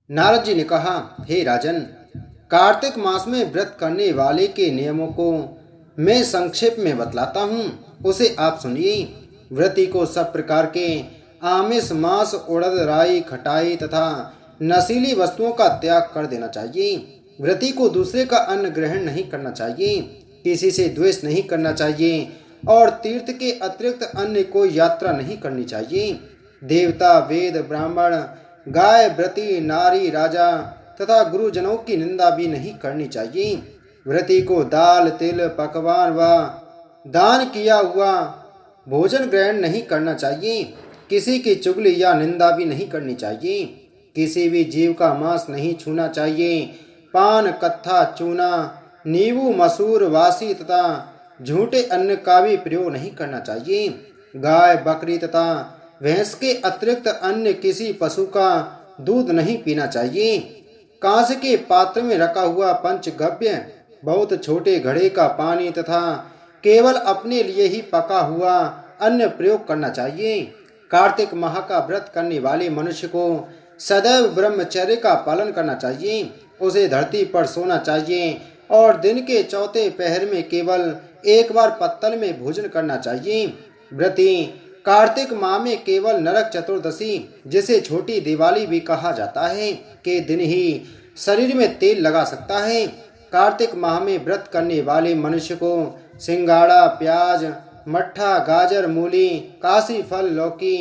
नारद जी ने कहा, हे राजन, कार्तिक मास में व्रत करने वाले के नियमों को मैं संक्षेप में बतलाता हूँ, उसे आप सुनिए। व्रती को सब प्रकार के आमिष, मांस, उड़द, राई, खटाई तथा नशीली वस्तुओं का त्याग कर देना चाहिए। व्रती को दूसरे का अन्न ग्रहण नहीं करना चाहिए, किसी से द्वेष नहीं करना चाहिए और तीर्थ के अतिरिक्त अन्य कोई यात्रा नहीं करनी चाहिए। देवता, वेद, ब्राह्मण, गाय, व्रती, नारी, राजा तथा गुरुजनों की निंदा भी नहीं करनी चाहिए। व्रती को दाल, तिल, पकवान व दान किया हुआ भोजन ग्रहण नहीं करना चाहिए। किसी की चुगली या निंदा भी नहीं करनी चाहिए। किसी भी जीव का मांस नहीं छूना चाहिए। पान, कत्था, चूना, नींबू, मसूर, वासी तथा झूठे अन्न का भी प्रयोग नहीं करना चाहिए। गाय, बकरी तथा भैंस के अतिरिक्त अन्य किसी पशु का दूध नहीं पीना चाहिए। कांस के पात्र में रखा हुआ पंचगव्य, बहुत छोटे घड़े का पानी तथा केवल अपने लिए ही पका हुआ अन्न प्रयोग करना चाहिए। कार्तिक माह का व्रत करने वाले मनुष्य को सदैव ब्रह्मचर्य का पालन करना चाहिए। उसे धरती पर सोना चाहिए और दिन के चौथे पहर में केवल एक बार पत्तल में भोजन करना चाहिए। व्रती कार्तिक माह में केवल नरक चतुर्दशी, जिसे छोटी दिवाली भी कहा जाता है, के दिन ही शरीर में तेल लगा सकता है। कार्तिक माह में व्रत करने वाले मनुष्य को सिंगाड़ा, प्याज, मट्ठा, गाजर, मूली, काशी फल, लौकी,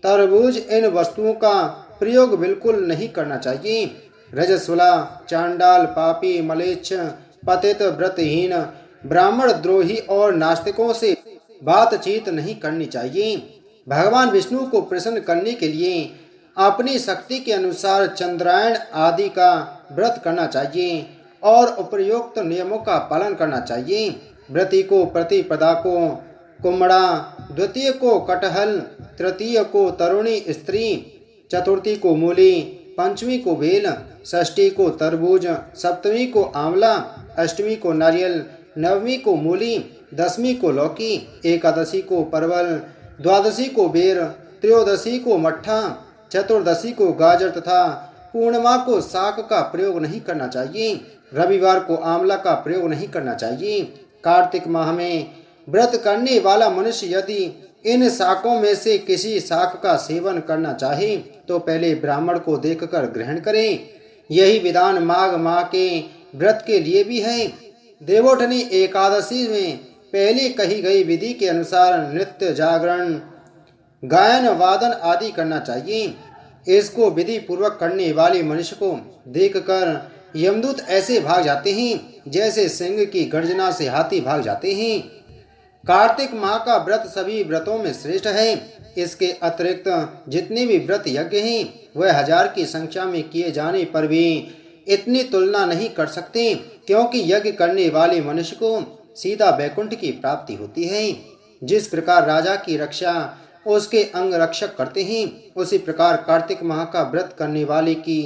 तरबूज इन वस्तुओं का प्रयोग बिल्कुल नहीं करना चाहिए। रजस्वला, चांडाल, पापी, मलेच्छ, पतित, व्रतहीन, ब्राह्मण द्रोही और नास्तिकों से बातचीत नहीं करनी चाहिए। भगवान विष्णु को प्रसन्न करने के लिए अपनी शक्ति के अनुसार चंद्रायण आदि का व्रत करना चाहिए और उपयुक्त नियमों का पालन करना चाहिए। व्रती को प्रतिपदा को कुम्हड़ा, द्वितीय को कटहल, तृतीय को तरुणी स्त्री, चतुर्थी को मूली, पंचमी को बेल, षष्ठी को तरबूज, सप्तमी को आंवला, अष्टमी को नारियल, नवमी को मूली, दसवीं को लौकी, एकादशी को परवल, द्वादशी को बेर, त्रयोदशी को मट्ठा, चतुर्दशी को गाजर तथा पूर्णिमा को साग का प्रयोग नहीं करना चाहिए। रविवार को आंवला का प्रयोग नहीं करना चाहिए। कार्तिक माह में व्रत करने वाला मनुष्य यदि इन शाकों में से किसी शाक का सेवन करना चाहे तो पहले ब्राह्मण को देखकर ग्रहण करे। यही विधान माघ माह के व्रत के लिए भी है। देवोठनी एकादशी में पहले कही गई विधि के अनुसार नृत्य, जागरण, गायन, वादन आदि करना चाहिए। इसको विधि पूर्वक करने वाले मनुष्य को देखकर यमदूत ऐसे भाग जाते हैं जैसे सिंह की गर्जना से हाथी भाग जाते हैं। कार्तिक माह का व्रत सभी व्रतों में श्रेष्ठ है। इसके अतिरिक्त जितने भी व्रत यज्ञ हैं वह 1000 की संख्या में किए जाने पर भी इतनी तुलना नहीं कर सकते, क्योंकि यज्ञ करने वाले मनुष्य को सीधा वैकुंठ की प्राप्ति होती है। जिस प्रकार राजा की रक्षा उसके अंग रक्षक करते हैं, उसी प्रकार कार्तिक माह का व्रत करने वाले की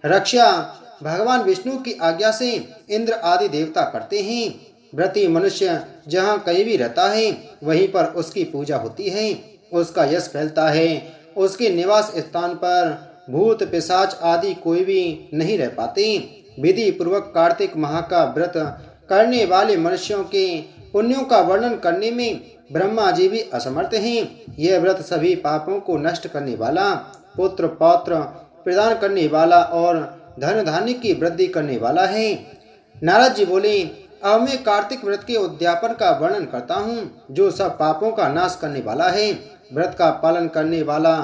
रक्षा भगवान विष्णु की आज्ञा से इंद्र आदि देवता करते हैं। व्रती मनुष्य जहाँ कहीं भी रहता है वहीं पर उसकी पूजा होती है, उसका यश फैलता है। उसके निवास स्थान पर भूत, पिशाच आदि कोई भी नहीं रह पाते। विधि पूर्वक कार्तिक माह का व्रत करने वाले मनुष्यों के पुण्यों का वर्णन करने में ब्रह्मा जी भी असमर्थ हैं। यह व्रत सभी पापों को नष्ट करने वाला, पुत्र पौत्र प्रदान करने वाला और धन धान्य की वृद्धि करने वाला है। नारद जी बोले, अब मैं कार्तिक व्रत के उद्यापन का वर्णन करता हूँ, जो सब पापों का नाश करने वाला है। व्रत का पालन करने वाला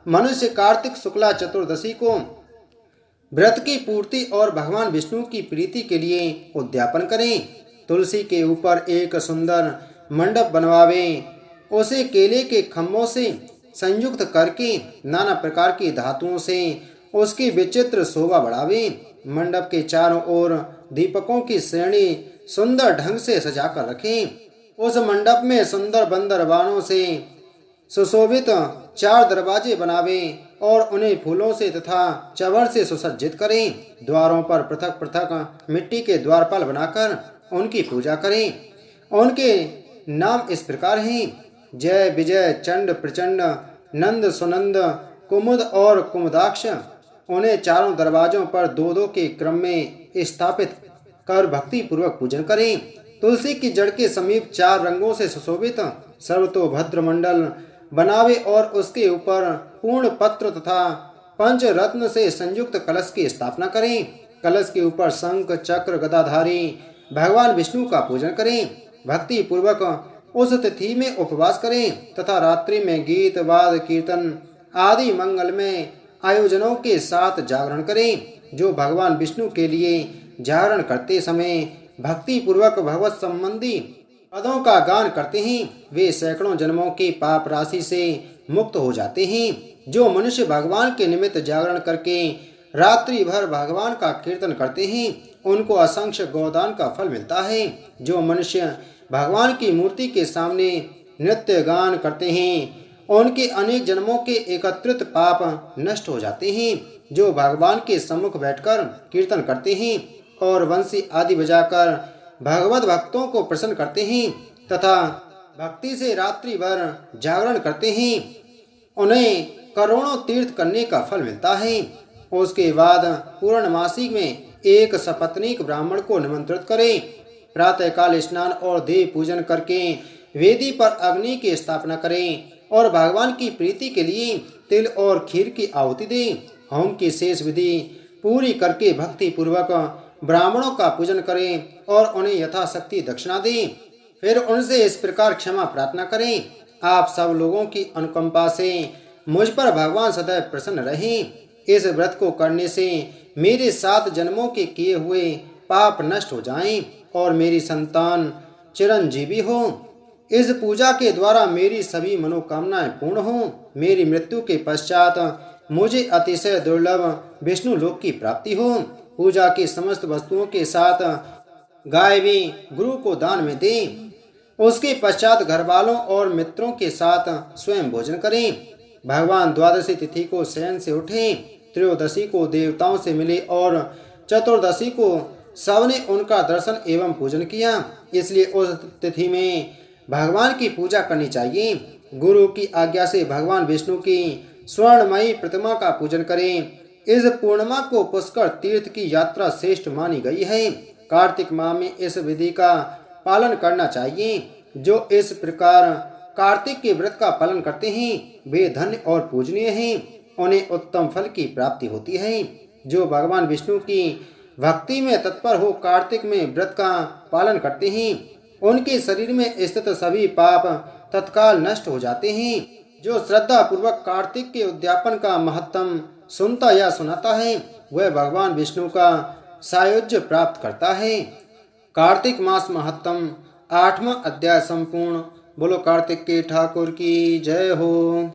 मनुष्य कार्तिक शुक्ला चतुर्दशी को व्रत की पूर्ति और भगवान विष्णु की प्रीति के लिए उद्यापन करें। तुलसी के ऊपर एक सुंदर मंडप बनवावे, उसे केले के खम्भों से संयुक्त करके नाना प्रकार की धातुओं से उसकी विचित्र शोभा बढ़ावे। मंडप के चारों ओर दीपकों की श्रेणी सुंदर ढंग से सजाकर रखें। उस मंडप में सुंदर बंदरवानों से सुशोभित 4 दरवाजे बनावे और उन्हें फूलों से तथा चवर से सुसज्जित करें। द्वारों पर पृथक पृथक मिट्टी के द्वारपाल बनाकर उनकी पूजा करें। उनके नाम इस प्रकार हैं: जय, विजय, चंड, प्रचंड, नंद, सुनंद, कुमुद और कुमुदाक्ष। उन्हें चारों दरवाजों पर दो दो के क्रम में स्थापित कर भक्ति पूर्वक पूजन करें। तुलसी की जड़ के समीप 4 रंगों से सुशोभित सर्वतोभद्र मंडल बनावे और उसके ऊपर पूर्ण पत्र तथा पंच रत्न से संयुक्त कलश की स्थापना करें। कलश के ऊपर शंख चक्र गदाधारी भगवान विष्णु का पूजन करें। भक्ति पूर्वक उस तिथि में उपवास करें तथा रात्रि में गीत वाद कीर्तन आदि मंगलमय आयोजनों के साथ जागरण करें। जो भगवान विष्णु के लिए जागरण करते समय भक्ति पूर्वक भगवत संबंधी पदों का गान करते हैं वे सैकड़ों जन्मों के पाप राशि से मुक्त हो जाते हैं। जो मनुष्य भगवान के निमित्त जागरण करके रात्रि भर भगवान का कीर्तन करते हैं उनको असंख्य गोदान का फल मिलता है। जो मनुष्य भगवान की मूर्ति के सामने नृत्य गान करते हैं उनके अनेक जन्मों के एकत्रित पाप नष्ट हो जाते हैं। जो भगवान के सम्मुख बैठकर कीर्तन करते हैं और वंशी आदि बजाकर भगवत भक्तों को प्रसन्न करते हैं तथा भक्ति से रात्रि भर जागरण करते हैं उन्हें करोड़ों तीर्थ करने का फल मिलता है। उसके बाद पूर्णमासी में एक सपत्नीक ब्राह्मण को निमंत्रित करें। प्रातःकाल स्नान और देव पूजन करके वेदी पर अग्नि की स्थापना करें और भगवान की प्रीति के लिए तिल और खीर की आहुति दें। होम की शेष विधि पूरी करके भक्ति पूर्वक ब्राह्मणों का पूजन करें और उन्हें यथाशक्ति दक्षिणा दें। फिर उनसे इस प्रकार क्षमा प्रार्थना करें, आप सब लोगों की अनुकंपा से मुझ पर भगवान सदैव प्रसन्न रहें। इस व्रत को करने से मेरे 7 जन्मों के किए हुए पाप नष्ट हो जाएं और मेरी संतान चिरंजीवी हो। इस पूजा के द्वारा मेरी सभी मनोकामनाएं पूर्ण हों। मेरी मृत्यु के पश्चात मुझे अतिशय दुर्लभ विष्णु लोक की प्राप्ति हो। पूजा की समस्त वस्तुओं के साथ गाय भी गुरु को दान में दें। उसके पश्चात घर वालों और मित्रों के साथ स्वयं भोजन करें। भगवान द्वादशी तिथि को शयन से उठें, त्रयोदशी को देवताओं से मिले और चतुर्दशी को सबने उनका दर्शन एवं पूजन किया। इसलिए उस तिथि में भगवान की पूजा करनी चाहिए। गुरु की आज्ञा से भगवान विष्णु की स्वर्णमयी प्रतिमा का पूजन करें। इस पूर्णिमा को पुष्कर तीर्थ की यात्रा श्रेष्ठ मानी गई है। कार्तिक माह में इस विधि का पालन करना चाहिए। जो इस प्रकार कार्तिक के व्रत का पालन करते हैं वे धन्य और पूजनीय हैं, उन्हें उत्तम फल की प्राप्ति होती है। जो भगवान विष्णु की भक्ति में तत्पर हो कार्तिक में व्रत का पालन करते हैं उनके शरीर में स्थित सभी पाप तत्काल नष्ट हो जाते हैं। जो श्रद्धा पूर्वक कार्तिक के उद्यापन का महत्तम सुनता या सुनाता है वह भगवान विष्णु का सायुज्य प्राप्त करता है। कार्तिक मास महत्तम 8वां अध्याय संपूर्ण। बोलो कार्तिक के ठाकुर की जय हो।